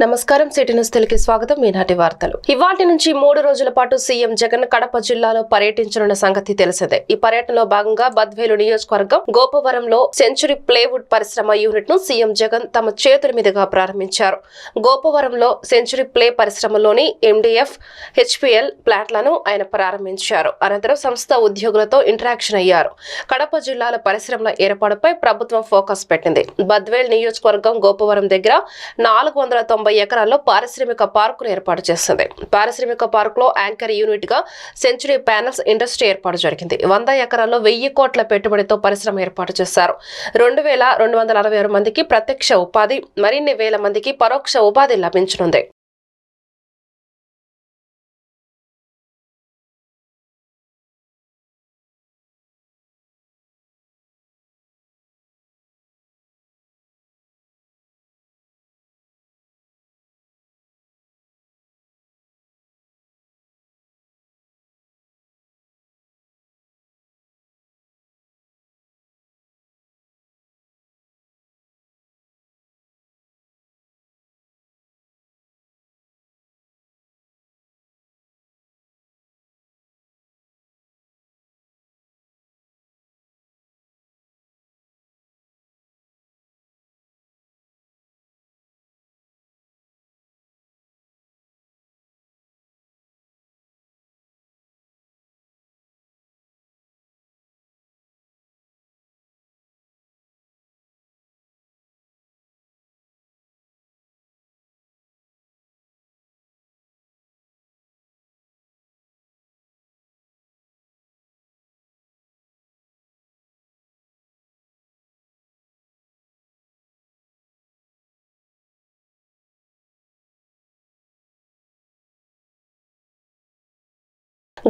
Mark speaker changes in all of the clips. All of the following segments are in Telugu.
Speaker 1: నమస్కారం సిటీ న్యూస్ తెలుగుకి స్వాగతం. ఈనాటి వార్తలు. ఇవాల్టి నుంచి 3 రోజుల పాటు సీఎం జగన్ కడప జిల్లాలో పర్యటించనున్న సంగతి తెలిసిందే. ఈ పర్యటనలో భాగంగా బద్వేలు నియోజకవర్గం గోపవరంలో సెంచురీ ప్లేవుడ్ పరిశ్రమ యూనిట్ ను సీఎం జగన్ తమ చేతుల మీదుగా ప్రారంభించారు. గోపవరంలో సెంచురీ ప్లే పరిశ్రమలోని MDF, HPL ప్లాంట్లను ఆయన ప్రారంభించారు. అనంతరం సంస్థ ఉద్యోగులతో ఇంటరాక్షన్ అయ్యారు. కడప జిల్లాల పరిశ్రమల ఏర్పాటుపై ప్రభుత్వం ఫోకస్ పెట్టింది. బద్వేల్ నియోజకవర్గం గోపవరం దగ్గర 490 ఎకరాల్లో పారిశ్రామిక పార్కును ఏర్పాటు చేసింది. పారిశ్రామిక పార్కులో యాంకర్ యూనిట్ గా సెంచురీ ప్యానెల్స్ ఇండస్ట్రీ ఏర్పాటు జరిగింది. 100 ఎకరాల్లో 1000 కోట్ల పెట్టుబడితో పరిశ్రమ ఏర్పాటు చేశారు. 2266 మందికి ప్రత్యక్ష ఉపాధి, మరిన్ని వేల మందికి పరోక్ష ఉపాధి లభించనుంది.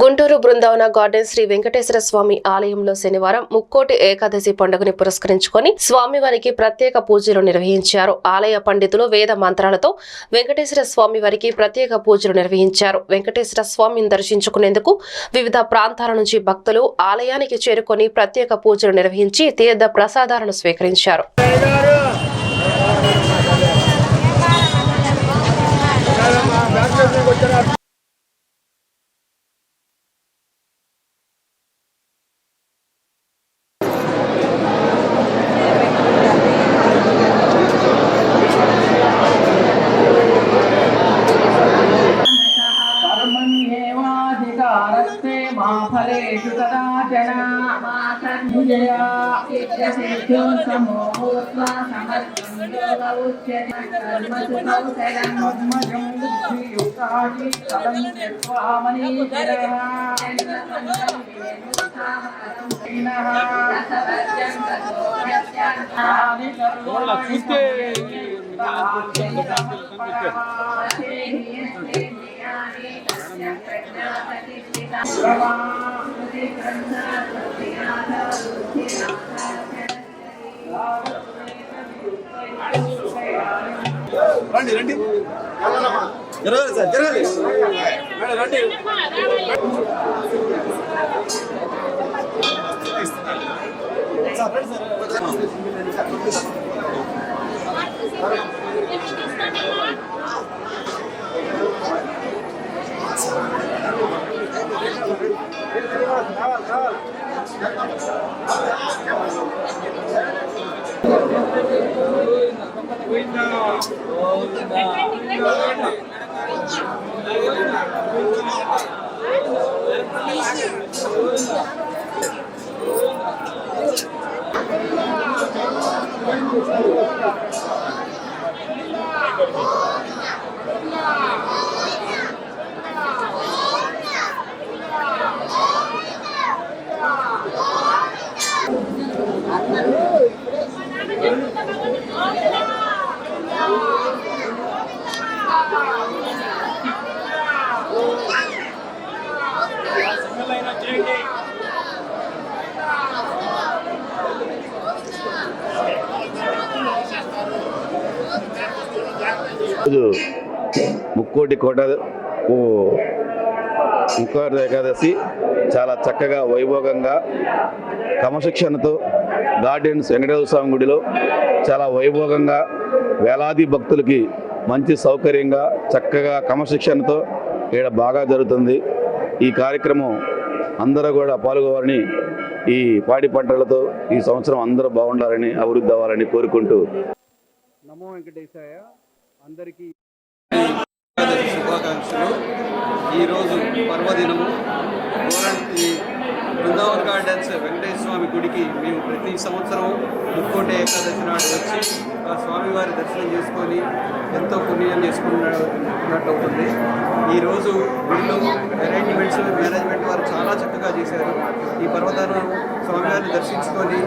Speaker 1: గుంటూరు బృందావన గార్డెన్ శ్రీ వెంకటేశ్వర స్వామి ఆలయంలో శనివారం ముక్కోటి ఏకాదశి పండుగని పురస్కరించుకొని స్వామివారికి ప్రత్యేక పూజలు నిర్వహించారు. ఆలయ పండితులు వేద మంత్రాలతో వెంకటేశ్వర స్వామి వారికి ప్రత్యేక పూజలు నిర్వహించారు. వెంకటేశ్వర స్వామిని దర్శించుకునేందుకు వివిధ ప్రాంతాల నుంచి భక్తులు ఆలయానికి చేరుకొని ప్రత్యేక పూజలు నిర్వహించి తీర్థ ప్రసాదాలను స్వీకరించారు.
Speaker 2: फलेषु कदाचन मातर्विजया सिद्धसिद्ध्यो समोभूत्वा समर्थं योगमुच्यते कर्मसु कौशलं मद्मजं बुद्धियुक्तानि तदं त्यक्त्वा मनीषिणः
Speaker 3: రండి రండి జరగాలి సార్ జరగాలి రండి
Speaker 4: ముక్కోటి ఏకాదశి చాలా చక్కగా వైభోగంగా క్రమశిక్షణతో గార్డెన్స్ వెంకటేశ్వర స్వామి గుడిలో చాలా వైభోగంగా వేలాది భక్తులకి మంచి సౌకర్యంగా చక్కగా క్రమశిక్షణతో ఇక్కడ బాగా జరుగుతుంది. ఈ కార్యక్రమం అందరూ కూడా పాల్గొవాలని, ఈ పాడి పంటలతో ఈ సంవత్సరం అందరూ బాగుండాలని, అభివృద్ధి అవ్వాలని కోరుకుంటూ
Speaker 5: నమో వెంకటేశాయ. అందరికీ
Speaker 6: శుభాకాంక్షలు. ఈరోజు పర్వదినము గోరంటి బృందావన్ గార్డెన్స్ వెంకటేశ్వర స్వామి గుడికి మేము ప్రతి సంవత్సరం ముక్కోటి ఏకాదశి నాడు వచ్చి ఆ స్వామివారి దర్శనం చేసుకొని ఎంతో పుణ్యం చేసుకున్నట్టు అవుతుంది. ఈరోజు గుడిలో అరేంజ్మెంట్స్ మేనేజ్మెంట్ వారు చాలా చక్కగా చేశారు. ఈ పర్వతాలను స్వామివారిని దర్శించుకొని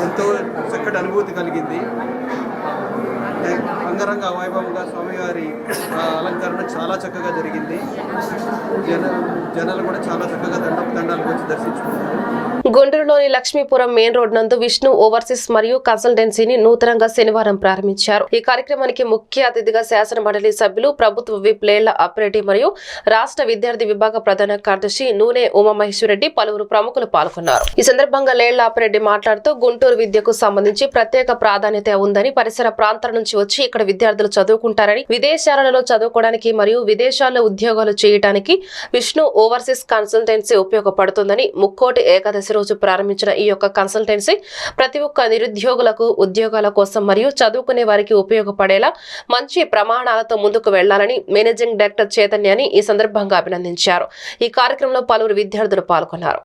Speaker 6: ఎంతో చక్కటి అనుభూతి కలిగింది. అంగరంగ వైభవంగా స్వామివారి అలంకరణ చాలా చక్కగా జరిగింది. జనాలు కూడా చాలా చక్కగా దండాలకు వచ్చి దర్శించుకుంటారు.
Speaker 1: గుంటూరులోని లక్ష్మీపురం మెయిన్ రోడ్ నందు విష్ణు ఓవర్సీస్ మరియు కన్సల్టెన్సీని నూతనంగా శనివారం ప్రారంభించారు. ఈ కార్యక్రమానికి ముఖ్య అతిథిగా శాసన మండలి సభ్యులు, ప్రభుత్వ విప్ లేళ్ల అప్పిరెడ్డి మరియు రాష్ట్ర విద్యార్థి విభాగ ప్రధాన కార్యదర్శి నూనె ఉమామహేశ్వరరెడ్డి పలువురు ప్రముఖులు పాల్గొన్నారు. ఈ సందర్భంగా లేళ్ల అప్పిరెడ్డి మాట్లాడుతూ గుంటూరు విద్యకు సంబంధించి ప్రత్యేక ప్రాధాన్యత ఉందని, పరిసర ప్రాంతాల నుంచి వచ్చి ఇక్కడ విద్యార్థులు చదువుకుంటారని, విదేశాలలో చదువుకోవడానికి మరియు విదేశాల్లో ఉద్యోగాలు చేయడానికి విష్ణు ఓవర్సీస్ కన్సల్టెన్సీ ఉపయోగపడుతుందని, ముక్కోటి ఏకాదశి రోజు ప్రారంభించిన ఈ యొక్క కన్సల్టెన్సీ ప్రతి ఒక్క నిరుద్యోగులకు ఉద్యోగాల కోసం మరియు చదువుకునే వారికి ఉపయోగపడేలా మంచి ప్రమాణాలతో ముందుకు వెళ్లాలని మేనేజింగ్ డైరెక్టర్ చైతన్యాన్ని ఈ సందర్భంగా అభినందించారు. ఈ కార్యక్రమంలో పలువురు విద్యార్థులు పాల్గొన్నారు.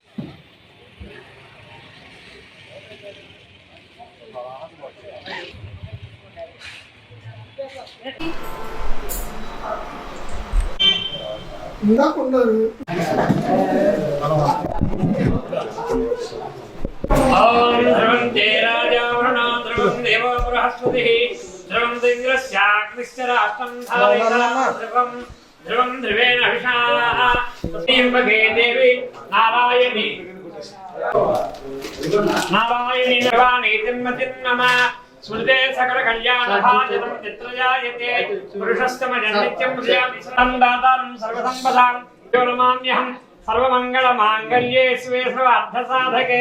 Speaker 7: స్మృతే సకల కళ్యాణభాజనం చిత్రజాయతే పురుషస్తమజన్నిత్యం దాతారం సర్వసంపదాం యోనమామ్యహం సర్వమంగళమాంగళ్యే స్వే సర్వార్థసాధకే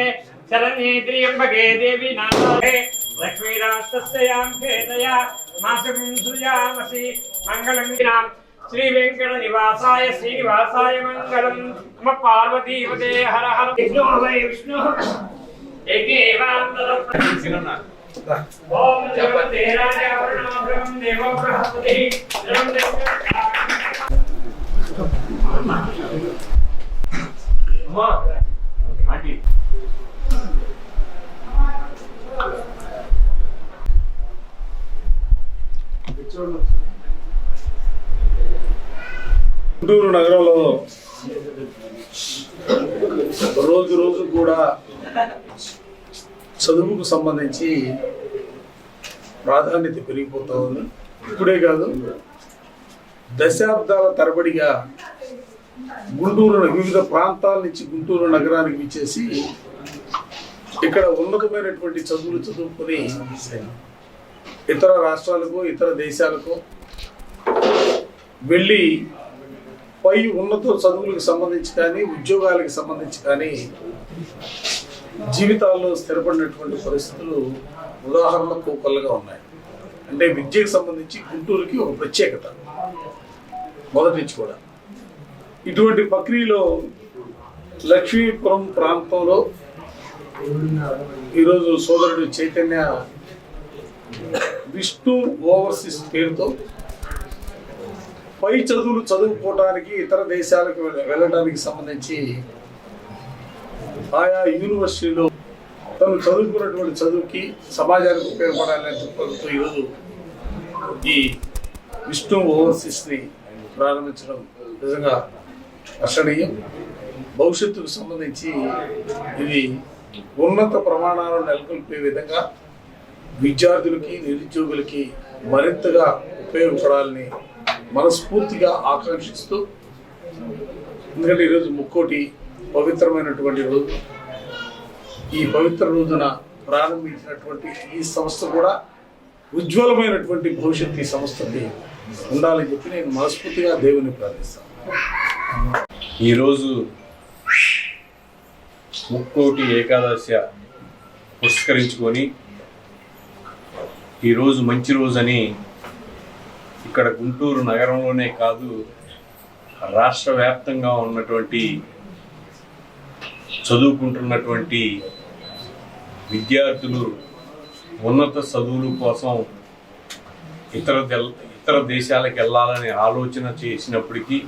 Speaker 7: శరణ్యే త్ర్యంబకే దేవి నారాయణే లక్ష్మీరాస్తస్యాం భేదయా మాసుకం సృజామసి మంగళం వినాం శ్రీ వెంకట నివాసాయ శ్రీనివాసాయ మంగళం నమ పార్వతీపదే హర హర విష్ణు వై విష్ణు ఏకేవాంతర ఓం జగతే రాజావరణాభ్రం దేవో బృహస్పతి జనం
Speaker 5: గుంటూరు నగరంలో రోజు రోజు కూడా చదువుకు సంబంధించి ప్రాధాన్యత పెరిగిపోతూ ఉంది. ఇప్పుడే కాదు, దశాబ్దాల తరబడిగా గుంటూరు వివిధ ప్రాంతాల నుంచి గుంటూరు నగరానికి విచ్చేసి ఇక్కడ ఉన్నతమైనటువంటి చదువులు చదువుకొని ఇతర రాష్ట్రాలకు, ఇతర దేశాలకు వెళ్ళి పై ఉన్నత చదువులకు సంబంధించి కానీ, ఉద్యోగాలకు సంబంధించి కానీ జీవితాల్లో స్థిరపడినటువంటి పరిస్థితులు ఉదాహరణకు కొల్లగా ఉన్నాయి. అంటే విద్యకు సంబంధించి గుంటూరుకి ఒక ప్రత్యేకత మొదటి నుంచి కూడా. ఇటువంటి ప్రక్రియలో లక్ష్మీపురం ప్రాంతంలో ఈరోజు సోదరుడు చైతన్య విష్ణు ఓవర్సీస్ పేరుతో పై చదువులు చదువుకోవడానికి, ఇతర దేశాలకు వెళ్ళడానికి సంబంధించి ఆయా యూనివర్సిటీలో తను చదువుకున్నటువంటి చదువుకి సమాజానికి ఉపయోగపడాలని చెప్పడంతో ఈరోజు ఈ విష్ణు ఓవర్సీస్ని ప్రారంభించడం నిజంగా హర్షణీయం. భవిష్యత్తుకు సంబంధించి ఇది ఉన్నత ప్రమాణాలను నెలకొల్పే విధంగా విద్యార్థులకి, నిరుద్యోగులకి మరింతగా ఉపయోగపడాలని మనస్ఫూర్తిగా ఆకాంక్షిస్తూ, ఎందుకంటే ఈరోజు ముక్కోటి పవిత్రమైనటువంటి రోజు. ఈ పవిత్ర రోజున ప్రారంభించినటువంటి ఈ సంస్థ కూడా ఉజ్వలమైనటువంటి భవిష్యత్తు ఈ సంస్థకి ఉండాలని చెప్పి నేను మనస్ఫూర్తిగా దేవుని ప్రార్థిస్తాను.
Speaker 8: ఈరోజు ముక్కోటి ఏకాదశి పురస్కరించుకొని ఈరోజు మంచి రోజు అని ఇక్కడ గుంటూరు నగరంలోనే కాదు, రాష్ట్ర వ్యాప్తంగా ఉన్నటువంటి చదువుకుంటున్నటువంటి విద్యార్థులు ఉన్నత చదువుల కోసం ఇతర దేశాలకు వెళ్ళాలని ఆలోచన చేసినప్పటికీ,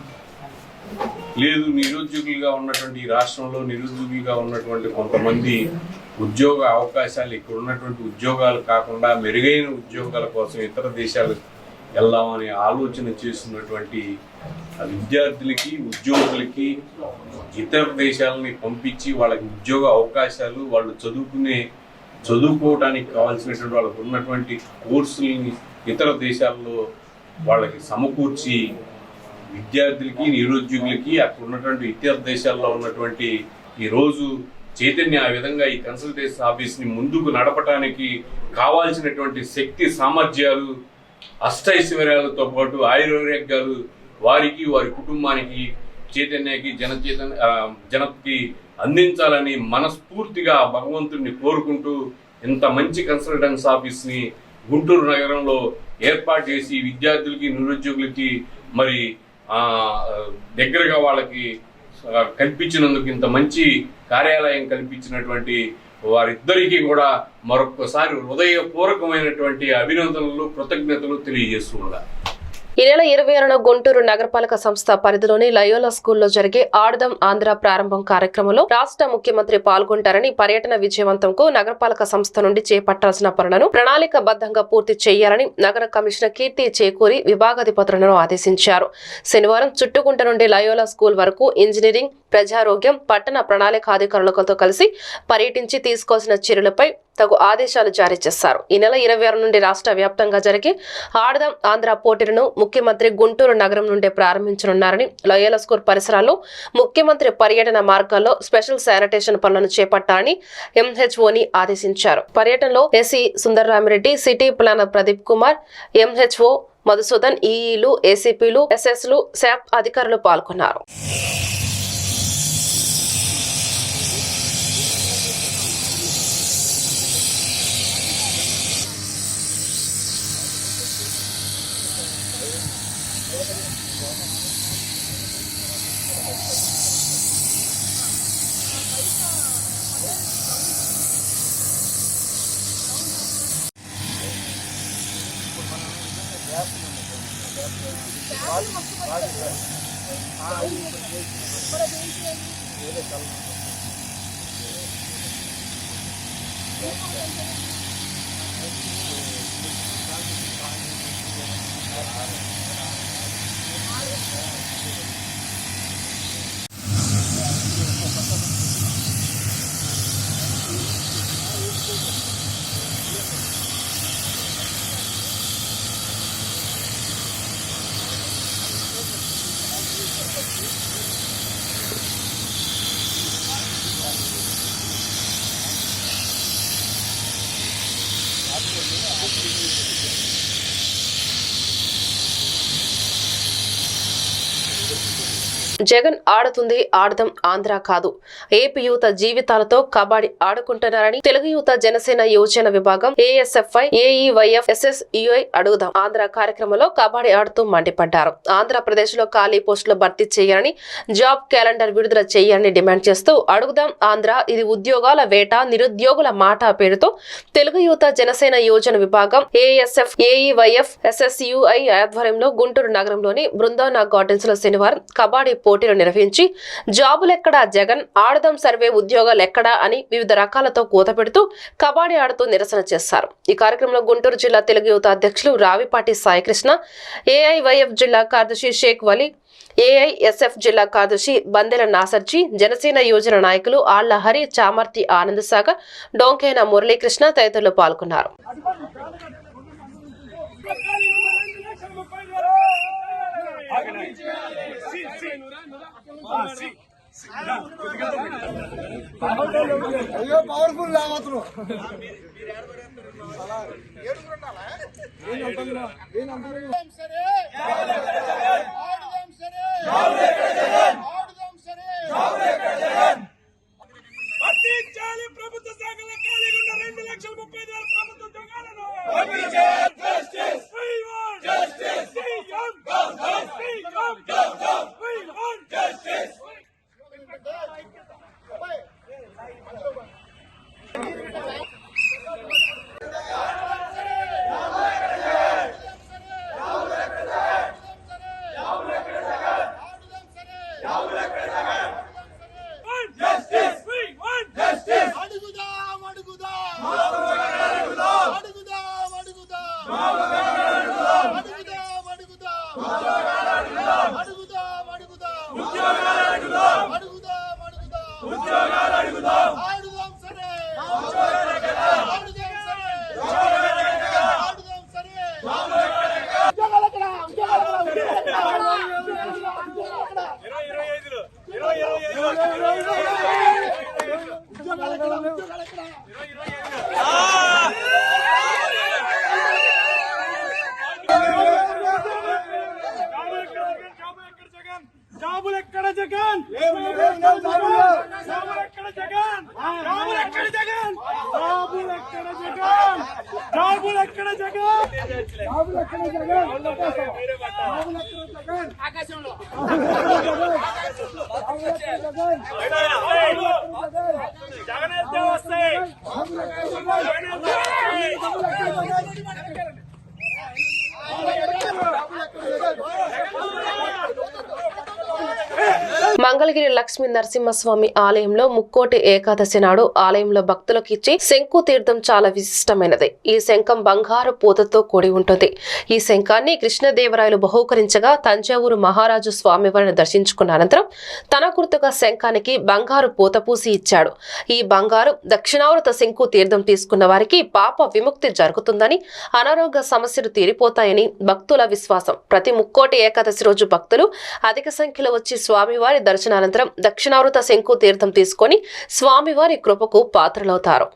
Speaker 8: లేదు నిరుద్యోగులుగా ఉన్నటువంటి ఈ రాష్ట్రంలో నిరుద్యోగులుగా ఉన్నటువంటి కొంతమంది ఉద్యోగ అవకాశాలు ఇక్కడ ఉన్నటువంటి ఉద్యోగాలు కాకుండా మెరుగైన ఉద్యోగాల కోసం ఇతర దేశాలకు వెళ్దామని ఆలోచన చేస్తున్నటువంటి విద్యార్థులకి ఉద్యోగులకి ఇతర దేశాలని పంపించి వాళ్ళకి ఉద్యోగ అవకాశాలు, వాళ్ళు చదువుకోవడానికి కావాల్సినటువంటి వాళ్ళకు ఉన్నటువంటి కోర్సులని ఇతర దేశాల్లో వాళ్ళకి సమకూర్చి విద్యార్థులకి నిరుద్యోగులకి అక్కడ ఉన్నటువంటి ఇతర దేశాల్లో ఉన్నటువంటి ఈరోజు చైతన్య ఆ విధంగా ఈ కన్సల్టేషన్ ఆఫీస్ని ముందుకు నడపడానికి కావాల్సినటువంటి శక్తి సామర్థ్యాలు, అష్టైశ్వర్యాలతో పాటు ఆయుర్వేగాలు వారికి వారి కుటుంబానికి చైతన్యకి జనతకి అందించాలని మనస్ఫూర్తిగా భగవంతుడిని కోరుకుంటూ ఇంత మంచి కన్సల్టెన్స్ ఆఫీస్ని గుంటూరు నగరంలో ఏర్పాటు చేసి విద్యార్థులకి నిరుద్యోగులకి మరి దగ్గరగా వాళ్ళకి కల్పించినందుకు, ఇంత మంచి కార్యాలయం కల్పించినటువంటి వారిద్దరికీ కూడా మరొకసారి హృదయపూర్వకమైనటువంటి అభినందనలు, కృతజ్ఞతలు తెలియజేస్తున్నారు.
Speaker 1: ఈ నెల 26న గుంటూరు నగరపాలక సంస్థ పరిధిలోని లయోలా స్కూల్లో జరిగే ఆడదాం ఆంధ్ర ప్రారంభం కార్యక్రమంలో రాష్ట్ర ముఖ్యమంత్రి పాల్గొంటారని, పర్యటన విజయవంతంకు నగరపాలక సంస్థ నుండి చేపట్టాల్సిన పనులను ప్రణాళికబద్ధంగా పూర్తి చేయాలని నగర కమిషనర్ కీర్తి చేకూరి విభాగాధిపతులను ఆదేశించారు. శనివారం చుట్టుకుంట నుండి లయోలా స్కూల్ వరకు ఇంజనీరింగ్, ప్రజారోగ్యం, పట్టణ ప్రణాళికాధికారులతో కలిసి పర్యటించి తీసుకోవాల్సిన చర్యలపై తగు ఆదేశాలు జారీ చేశారు. ఈ నెల 26 నుండి రాష్ట్ర వ్యాప్తంగా జరిగే ఆడదాం ఆంధ్ర పోటీలను ముఖ్యమంత్రి గుంటూరు నగరం నుండే ప్రారంభించనున్నారని, లయోలా స్కూల్ పరిసరాల్లో ముఖ్యమంత్రి పర్యటన మార్గాల్లో స్పెషల్ శానిటేషన్ పనులను చేపట్టాలని ఎంహెచ్ఓని ఆదేశించారు. పర్యటనలో SC Sundararamireddy, city planner Pradeep Kumar, MHO Madhusudan, ఈఈలు, ఏసీపీలు, ఎస్ఎస్లు, శాప్ అధికారులు పాల్గొన్నారు. జగన్ ఆడుతుంది ఆడదాం ఆంధ్ర కాదు, ఏపీ యువత జీవితాలతో కబడ్డీ ఆడుకుంటున్నారని తెలుగు యువత జనసేన యువజన విభాగం ఏఎస్ఎఫ్ఐ, ఏఈవైఎఫ్, ఎస్ఎస్యుఐ అడుగుదాం ఆంధ్ర కార్యక్రమంలో కబడ్డీ ఆడుతూ మండిపడ్డారు. ఆంధ్రప్రదేశ్ లో ఖాళీ పోస్టులు భర్తీ చేయాలని, జాబ్ క్యాలెండర్ విడుదల చేయాలని డిమాండ్ చేస్తూ అడుగుదాం ఆంధ్ర, ఇది ఉద్యోగాల వేట, నిరుద్యోగుల మాట పేరుతో తెలుగు యువత జనసేన యువజన విభాగం ఏఎస్ఎఫ్, ఏఈవైఎఫ్, ఎస్ఎస్యుఐ ఆధ్వర్యంలో గుంటూరు నగరంలోని బృందావన గార్డెన్స్ లో శనివారం కబడ్డీ పోటీలు నిర్వహించి జాబులెక్కడా జగన్, ఆడదాం సర్వే ఉద్యోగాలు ఎక్కడా అని వివిధ రకాలతో కూతపెడుతూ కబడ్డీ ఆడుతూ నిరసన చేశారు. ఈ కార్యక్రమంలో గుంటూరు జిల్లా తెలుగు యువత అధ్యక్షులు రావిపాటి సాయికృష్ణ, ఏఐవైఎఫ్ జిల్లా కార్యదర్శి షేక్ వలీ, ఏఐఎస్ఎఫ్ జిల్లా కార్యదర్శి బందెల నాసర్జీ, జనసేన యువజన నాయకులు ఆళ్ల హరి, చామర్తి ఆనంద్ సాగర్, డొంకేన మురళీకృష్ణ తదితరులు పాల్గొన్నారు.
Speaker 3: అయ్యో పవర్ఫుల్ మాత్రం ప్రభుత్వ శాఖల ఖాళీగా ఉన్న 2,35,000 ప్రభుత్వ ఉద్యోగాలను జగన్ జాబులెక్కడ జగన్ జాబులెక్కడ జగన్ జాబులెక్కడ జగన్ జాబులెక్కడ జగన్ జాబులెక్కడ జగన్ ఆకాశంలో జగన్ అయితే వస్తాయి
Speaker 1: మంగళగిరి లక్ష్మీ నరసింహస్వామి ఆలయంలో ముక్కోటి ఏకాదశి నాడు ఆలయంలో భక్తులకు ఇచ్చి శంకు తీర్థం చాలా విశిష్టమైనది. ఈ శంఖం బంగారు పూతతో కూడి ఉంటుంది. ఈ శంఖాన్ని కృష్ణదేవరాయలు బహూకరించగా తంజావూరు మహారాజు స్వామివారిని దర్శించుకున్న అనంతరం తన గుర్తుగా శంఖానికి బంగారు పూత పూసి ఇచ్చాడు. ఈ బంగారు దక్షిణావృత శంకు తీర్థం తీసుకున్న వారికి పాప విముక్తి జరుగుతుందని, అనారోగ్య సమస్యలు తీరిపోతాయని భక్తుల విశ్వాసం. ప్రతి ముక్కోటి ఏకాదశి రోజు భక్తులు అధిక సంఖ్యలో వచ్చి స్వామివారి దర్శనానంతరం దక్షిణావృత శంకు తీర్థం తీసుకొని స్వామివారి కృపకు పాత్రలవుతారు.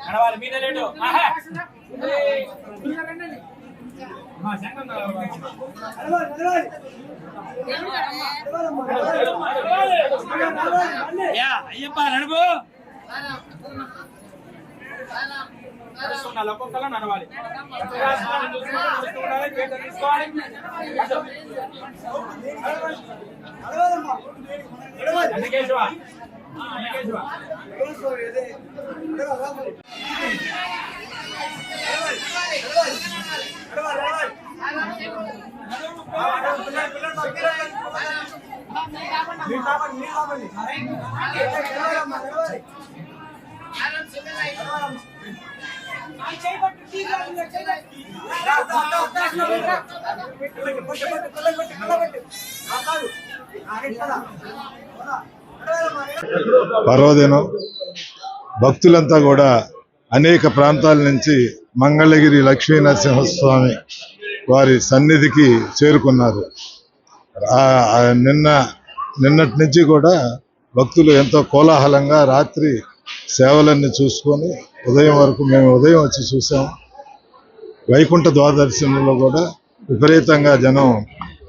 Speaker 7: నడవాలి మీద లేటు అయ్యప్ప నడుపు ఒక్కొక్కలా నడవాలి.
Speaker 9: పర్వదినం భక్తులంతా కూడా అనేక ప్రాంతాల నుంచి మంగళగిరి లక్ష్మీ నరసింహస్వామి వారి సన్నిధికి చేరుకున్నారు. నిన్నటి నుంచి కూడా భక్తులు ఎంతో కోలాహలంగా రాత్రి సేవలన్నీ చూసుకొని ఉదయం వరకు మేము ఉదయం వచ్చి చూసాం. వైకుంఠ ద్వాదశిలో కూడా విపరీతంగా జనం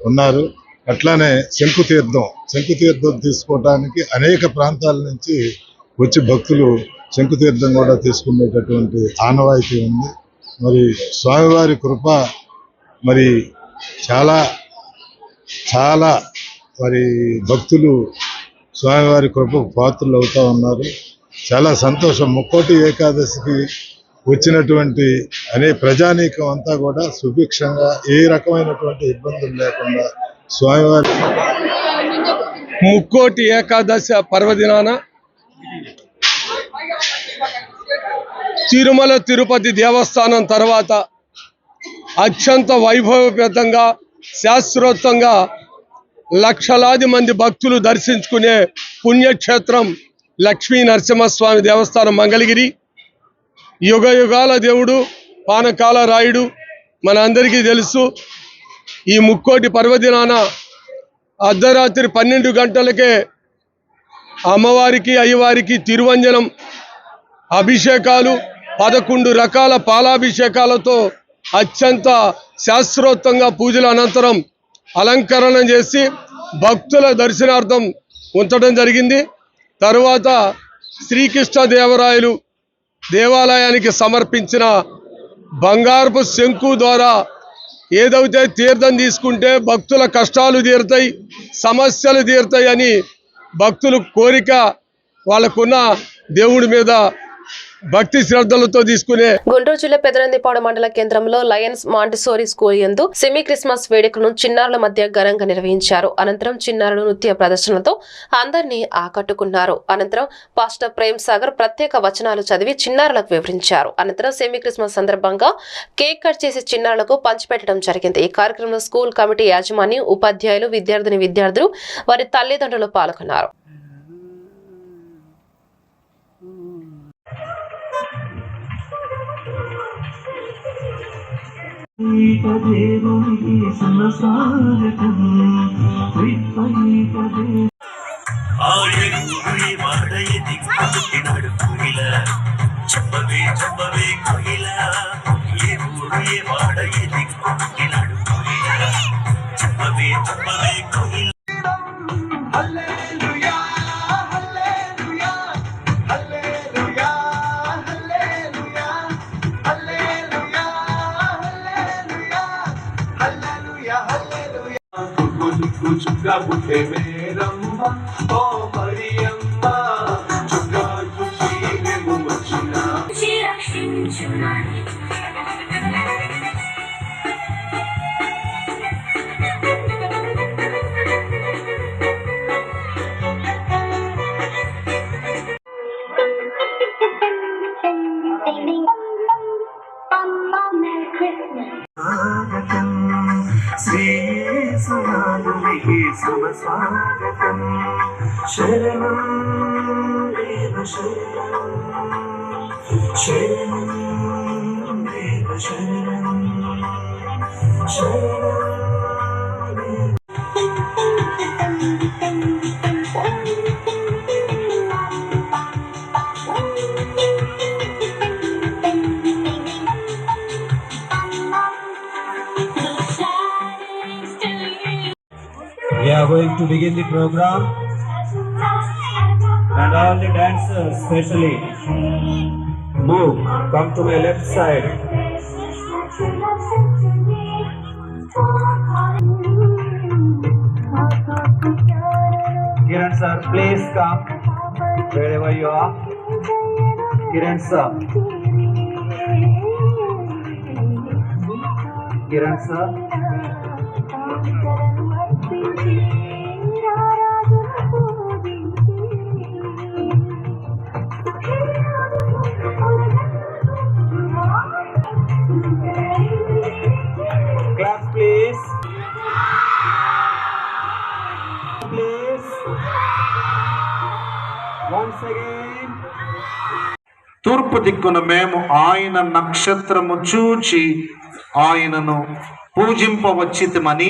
Speaker 9: ఉన్నారు. అట్లానే శంకుతీర్థం తీసుకోవడానికి అనేక ప్రాంతాల నుంచి వచ్చి భక్తులు శంకుతీర్థం కూడా తీసుకునేటటువంటి ఆనవాయితీ ఉంది. మరి స్వామివారి కృప మరి చాలా చాలా మరి భక్తులు స్వామివారి కృపకు పాత్రలు అవుతూ ఉన్నారు. చాలా సంతోషం. ముక్కోటి ఏకాదశికి వచ్చినటువంటి ప్రజానీకం అంతా కూడా సుభిక్షంగా ఏ రకమైనటువంటి ఇబ్బందులు లేకుండా స్వామివారి
Speaker 10: ముక్కోటి ఏకాదశి పర్వదినాన తిరుమల తిరుపతి దేవస్థానం తర్వాత అత్యంత వైభవపేతంగా శాస్త్రోక్తంగా లక్షలాది మంది భక్తులు దర్శించుకునే పుణ్యక్షేత్రం లక్ష్మీ నరసింహస్వామి దేవస్థానం మంగళగిరి. యుగ యుగాల దేవుడు, పానకాల రాయుడు మన అందరికీ తెలుసు. ఈ ముక్కోటి పర్వదినాన అర్ధరాత్రి 12 గంటలకే అమ్మవారికి అయ్యవారికి తిరువంజనం అభిషేకాలు 11 రకాల పాలాభిషేకాలతో అత్యంత శాస్త్రోక్తంగా పూజల అనంతరం అలంకరణ చేసి భక్తుల దర్శనార్థం ఉంచడం జరిగింది. తరువాత శ్రీకృష్ణదేవరాయలు దేవాలయానికి సమర్పించిన బంగారపు శంకు ద్వారా ఏదైతే తీర్థం తీసుకుంటే భక్తుల కష్టాలు తీరుతాయి, సమస్యలు తీరుతాయి అని భక్తులు కోరిక, వాళ్ళకున్న దేవుడి మీద భక్తి శ్రద్ధలతో తీసుకునే
Speaker 1: గుంటూరు జిల్లా పెదనందిపాడు మండల కేంద్రంలో లయన్స్ మాంటిసోరీ స్కూల్ యందు సెమీ క్రిస్మస్ వేడుకను చిన్నారుల మధ్య ఘనంగా నిర్వహించారు. అనంతరం చిన్నారులు నృత్య ప్రదర్శనలతో అందరినీ ఆకట్టుకున్నారు. అనంతరం పాస్టర్ ప్రేమ్ సాగర్ ప్రత్యేక వచనాలు చదివి చిన్నారులకు వివరించారు. అనంతరం సెమీ క్రిస్మస్ సందర్భంగా కేక్ కట్ చేసి చిన్నారులకు పంచిపెట్టడం జరిగింది. ఈ కార్యక్రమంలో స్కూల్ కమిటీ యాజమాన్యం, ఉపాధ్యాయులు, విద్యార్థులు వారి తల్లిదండ్రులు పాల్గొన్నారు.
Speaker 3: చుక్క బుట్టే మేరమ్మ ఓ మరియమ్మ చుక్క చూసి మేము వచ్చినా స్వాగతం శరణం దేవ శరణం దేవ శరణం
Speaker 11: We are going to begin the program, and all the dancers especially move, come to my left side. Kiran sir, please come wherever you are. Kiran sir. Kiran sir. Clap please. Please. Once again.
Speaker 5: తూర్పు దిక్కున మేము ఆయన నక్షత్రము చూచి ఆయనను పూజింపవచ్చితమని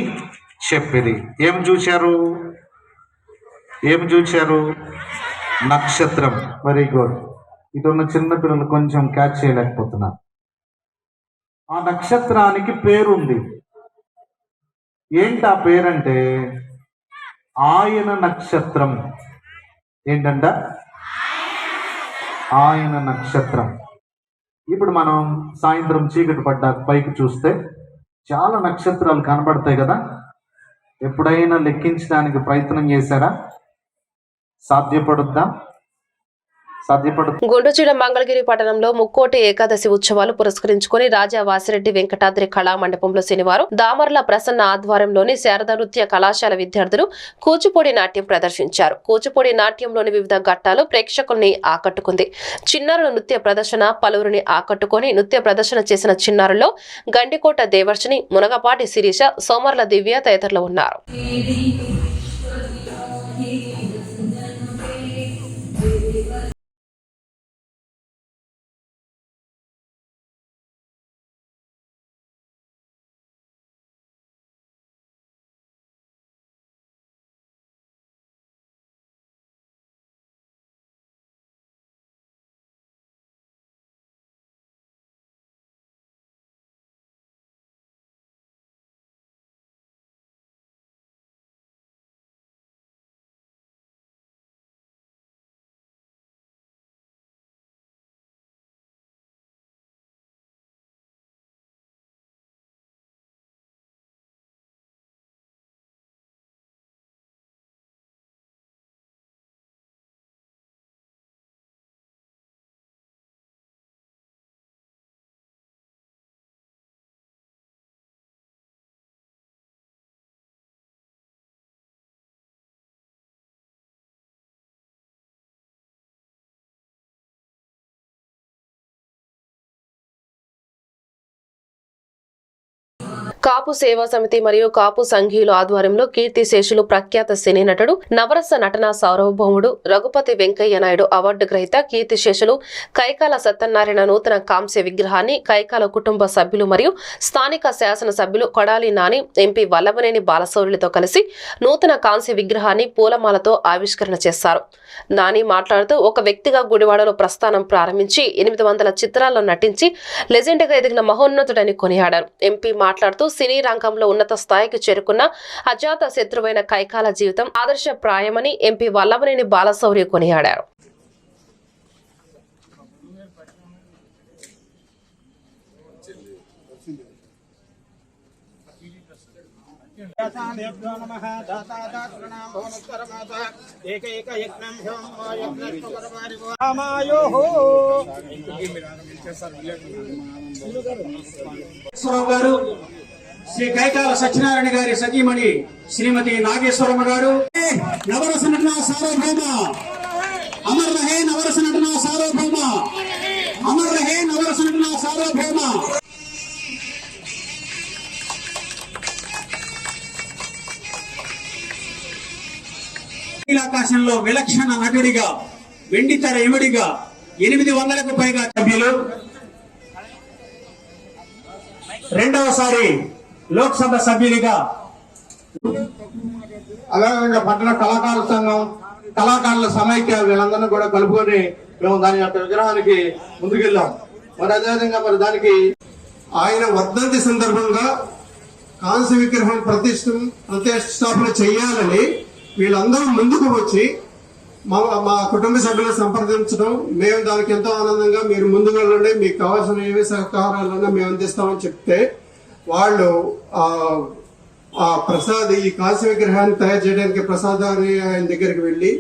Speaker 5: చెప్పిరి. ఏం చూశారు? నక్షత్రం. Very good. ఇటున్న చిన్న పిల్లలు కొంచెం క్యాచ్ చేయలేకపోతున్నారు. ఆ నక్షత్రానికి పేరుంది. ఏంటి ఆ పేరంటే ఆయన నక్షత్రం. ఏంటంట? ఆయన నక్షత్రం. ఇప్పుడు మనం సాయంత్రం చీకటి పడ్డాక పైకి చూస్తే చాలా నక్షత్రాలు కనబడతాయి కదా. ఎప్పుడైనా లెక్కించడానికి ప్రయత్నం చేశారా? సాధ్యపడుద్దా?
Speaker 1: గుంటూరు జిల్లా మంగళగిరి పట్టణంలో ముక్కోటి ఏకాదశి ఉత్సవాలు పురస్కరించుకుని రాజా వాసిరెడ్డి వెంకటాద్రి కళా మండపంలో శనివారం దామర్ల ప్రసన్న ఆధ్వర్యంలోని శారదా నృత్య కళాశాల విద్యార్థులు కూచిపూడి నాట్యం ప్రదర్శించారు. కూచిపూడి నాట్యంలోని వివిధ ఘట్టాలు ప్రేక్షకుల్ని ఆకట్టుకుంది. చిన్నారుల నృత్య ప్రదర్శన పలువురిని ఆకట్టుకుని నృత్య ప్రదర్శన చేసిన చిన్నారుల్లో గండికోట దేవర్షిని, మునగపాటి శిరీష, సోమర్ల దివ్య తదితరులు ఉన్నారు. కాపు సేవా సమితి మరియు కాపు సంఘీయుల ఆధ్వర్యంలో కీర్తిశేషులు ప్రఖ్యాత సినీ నటుడు నవరస నటనా సార్వభౌముడు రఘుపతి వెంకయ్య నాయుడు అవార్డు గ్రహీత కీర్తిశేషులు కైకాల సత్యనారాయణ నూతన కాంస్య విగ్రహాన్ని కైకాల కుటుంబ సభ్యులు మరియు స్థానిక శాసన సభ్యులు కొడాలి నాని, ఎంపీ వల్లభనేని బాలశౌరిలతో కలిసి నూతన కాంస్య విగ్రహాన్ని పూలమాలతో ఆవిష్కరణ చేశారు. నాని మాట్లాడుతూ ఒక వ్యక్తిగా గుడివాడలో ప్రస్థానం ప్రారంభించి 800 చిత్రాల్లో నటించి లెజెండ్గా ఎదిగిన మహోన్నతుడని కొనియాడారు. ఎంపీ మాట్లాడుతూ సినీ రంగంలో ఉన్నత స్థాయికి చేరుకున్న అజాత శత్రువైన కైకాల జీవితం ఆదర్శప్రాయమని ఎంపీ వల్లభనేని బాలశౌరి కొనియాడారు.
Speaker 12: గారు శ్రీ కైకాల సత్యనారాయణ గారి సతీమణి శ్రీమతి నాగేశ్వరమ్మ గారు నవరస నటనా సార్వభౌమ అమర్ రహే నవరస నటనా సార్వభౌమ అమర్ రహే నవరస నటనా సార్వభౌమ. ఆకాశంలో విలక్షణ నటుడిగా వెండితెర ఎముడిగా 800కు పైగా సభ్యులు, రెండవసారి లోక్సభ సభ్యునిగా,
Speaker 13: అదేవిధంగా పట్టణ కళాకారుల సంఘం, కళాకారుల సమైక్య వీళ్ళందరినీ కూడా కలుపుకొని మేము దాని యొక్క విగ్రహానికి ముందుకెళ్ళాం. మరి అదేవిధంగా మరి దానికి ఆయన వర్ధంతి సందర్భంగా కాంస్య విగ్రహం ప్రతిష్టాపన చేయాలని వీళ్ళందరూ ముందుకు వచ్చి మా కుటుంబ సభ్యులను సంప్రదించడం, మేము దానికి ఎంతో ఆనందంగా మీరు ముందుకు వెళ్ళండి, మీకు కావాల్సిన ఏవే సహకారాలన్నా మేము అందిస్తామని చెప్తే వాళ్ళు ఆ ప్రసాద్ ఈ కాంస్య విగ్రహాన్ని తయారు చేయడానికి ప్రసాద్ ఆయన దగ్గరికి వెళ్ళి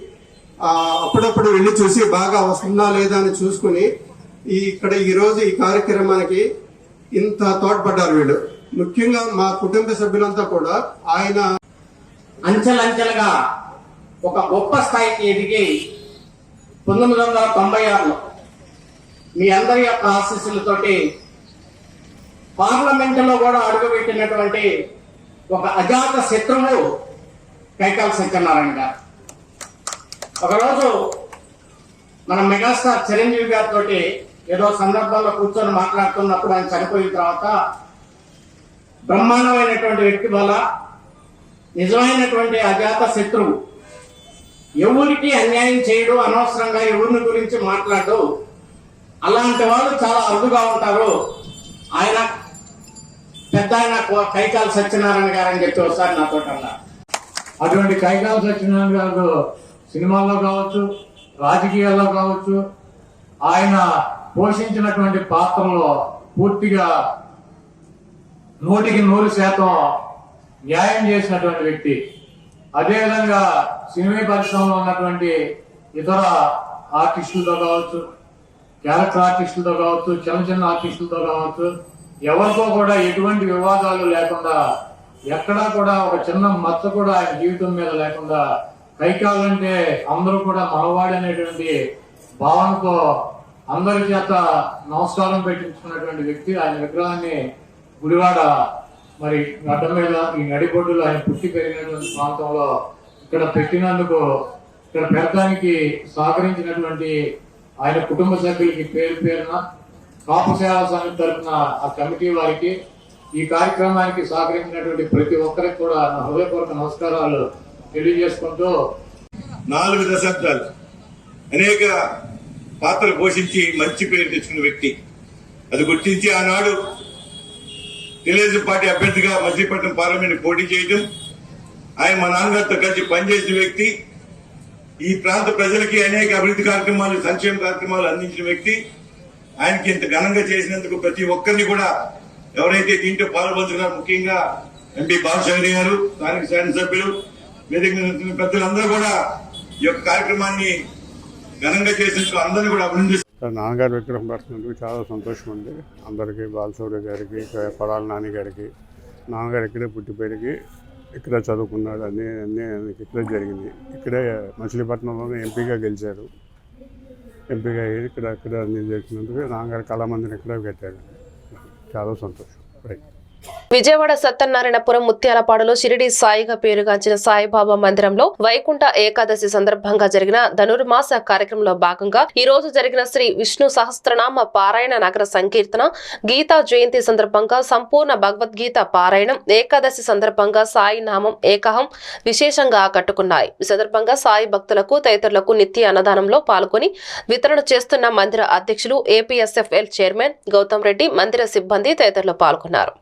Speaker 13: అప్పుడప్పుడు వెళ్ళి చూసి బాగా వస్తుందా లేదా అని చూసుకుని ఇక్కడ ఈ రోజు ఈ కార్యక్రమానికి ఇంత తోడ్పడ్డారు వీళ్ళు. ముఖ్యంగా మా కుటుంబ సభ్యులంతా కూడా ఆయన
Speaker 12: అంచెలంచెలుగా ఒక గొప్ప స్థాయికి ఎదిగి 1996లో మీ అందరి యొక్క ఆశీస్సులతోటి పార్లమెంటులో కూడా అడుగుపెట్టినటువంటి ఒక అజాత శత్రువు కైకాల సత్యనారాయణ గారు. ఒకరోజు మన మెగాస్టార్ చిరంజీవి గారితో ఏదో సందర్భంలో కూర్చొని మాట్లాడుతున్నప్పుడు ఆయన చనిపోయిన తర్వాత బ్రహ్మాండమైనటువంటి వ్యక్తి వల్ల నిజమైనటువంటి అజాత శత్రువు, ఎవరికి అన్యాయం చేయడు, అనవసరంగా ఎవరిని గురించి మాట్లాడు, అలాంటి వాళ్ళు చాలా అరుదుగా ఉంటారు. ఆయన పెద్ద ఆయన కైకాల సత్యనారాయణ గారు అని చెప్పి ఒకసారి నాతో అన్నారు.
Speaker 14: అటువంటి కైకాల సత్యనారాయణ గారు సినిమాల్లో కావచ్చు, రాజకీయాల్లో కావచ్చు, ఆయన పోషించినటువంటి పాత్రలో పూర్తిగా 100% న్యాయం చేసినటువంటి వ్యక్తి. అదేవిధంగా సినిమా పరిశ్రమలో ఉన్నటువంటి ఇతర ఆర్టిస్టులతో కావచ్చు, క్యారెక్టర్ ఆర్టిస్టులతో కావచ్చు, చిన్న ఆర్టిస్టులతో కావచ్చు, ఎవరితో కూడా ఎటువంటి వివాదాలు లేకుండా, ఎక్కడా కూడా ఒక చిన్న మచ్చ కూడా ఆయన జీవితం మీద లేకుండా, కైకాలంటే అందరూ కూడా మనవాడు అనేటువంటి భావనతో అందరి చేత నమస్కారం పెట్టించుకున్నటువంటి వ్యక్తి. ఆయన విగ్రహాన్ని గుడివాడ మరి గడ్డ మీద ఈ నడిబొడ్డులో ఆయన పుట్టి పెరిగినటువంటి ప్రాంతంలో ఇక్కడ పెట్టినందుకు, ఇక్కడ పెడతానికి సహకరించినటువంటి ఆయన కుటుంబ సభ్యులకి పేరు పేరున, కాపు సేవా సమితి తరఫున ఆ కమిటీ వారికి, ఈ కార్యక్రమానికి సహకరించినటువంటి ప్రతి ఒక్కరికి కూడా నా హృదయపూర్వక నమస్కారాలు తెలియజేసుకుంటూ,
Speaker 13: 4 దశాబ్దాలు అనేక పాత్రలు పోషించి మంచి పేరు తెచ్చుకున్న వ్యక్తి. అది గుర్తించి ఆనాడు తెలుగుదేశం పార్టీ అభ్యర్థిగా మచిలీపట్నం పార్లమెంట్ పోటీ చేయడం, ఆయన మా నాన్నగారితో కలిసి పనిచేసిన వ్యక్తి, ఈ ప్రాంత ప్రజలకి అనేక అభివృద్ధి కార్యక్రమాలు, సంక్షేమ కార్యక్రమాలు అందించిన వ్యక్తి. ఆయనకి ఇంత ఘనంగా చేసినందుకు ప్రతి ఒక్కరిని కూడా ఎవరైతే దీంట్లో పాల్పంచుకున్నారో, ముఖ్యంగా ఎంపీ బాలశౌరి గారు, స్థానిక శాసనసభ్యులు, వేదిక పెద్దలందరూ కూడా ఈ యొక్క కార్యక్రమాన్ని ఘనంగా చేసినందుకు అందరినీ కూడా అభినందిస్తున్నారు.
Speaker 15: నాన్నగారి విగ్రహం పెట్టినందుకు చాలా సంతోషం ఉంది. అందరికీ, బాలశౌరి గారికి, కొడాలి నాని గారికి. నాన్నగారు ఇక్కడే పుట్టి పెరిగి ఇక్కడే చదువుకున్నాడు. అన్నీ ఇక్కడే జరిగింది. ఇక్కడే మచిలీపట్నంలోనే ఎంపీగా గెలిచారు. ఎంపీగా ఇక్కడ అన్నీ జరిగినందుకు నాన్నగారు కళామందిని ఇక్కడే కట్టారు. చాలా సంతోషం. రైట్.
Speaker 1: విజయవాడ సత్యనారాయణపురం ముత్యాలపాడులో షిరిడి సాయిగా పేరుగాంచిన సాయిబాబా మందిరంలో వైకుంఠ ఏకాదశి సందర్భంగా జరిగిన ధనుర్మాస కార్యక్రమంలో భాగంగా ఈ రోజు జరిగిన శ్రీ విష్ణు సహస్రనామ పారాయణ నగర సంకీర్తన, గీతా జయంతి సందర్భంగా సంపూర్ణ భగవద్గీత పారాయణం, ఏకాదశి సందర్భంగా సాయి నామం ఏకహం విశేషంగా ఆకట్టుకున్నాయి. ఈ సందర్భంగా సాయి భక్తులకు తదితరులకు నిత్య అన్నదానంలో పాల్గొని వితరణ చేస్తున్న మందిర అధ్యక్షులు, ఏపీఎస్ఎఫ్ఎల్ చైర్మన్ గౌతమ్ రెడ్డి, మందిర సిబ్బంది తదితరులు పాల్గొన్నారు.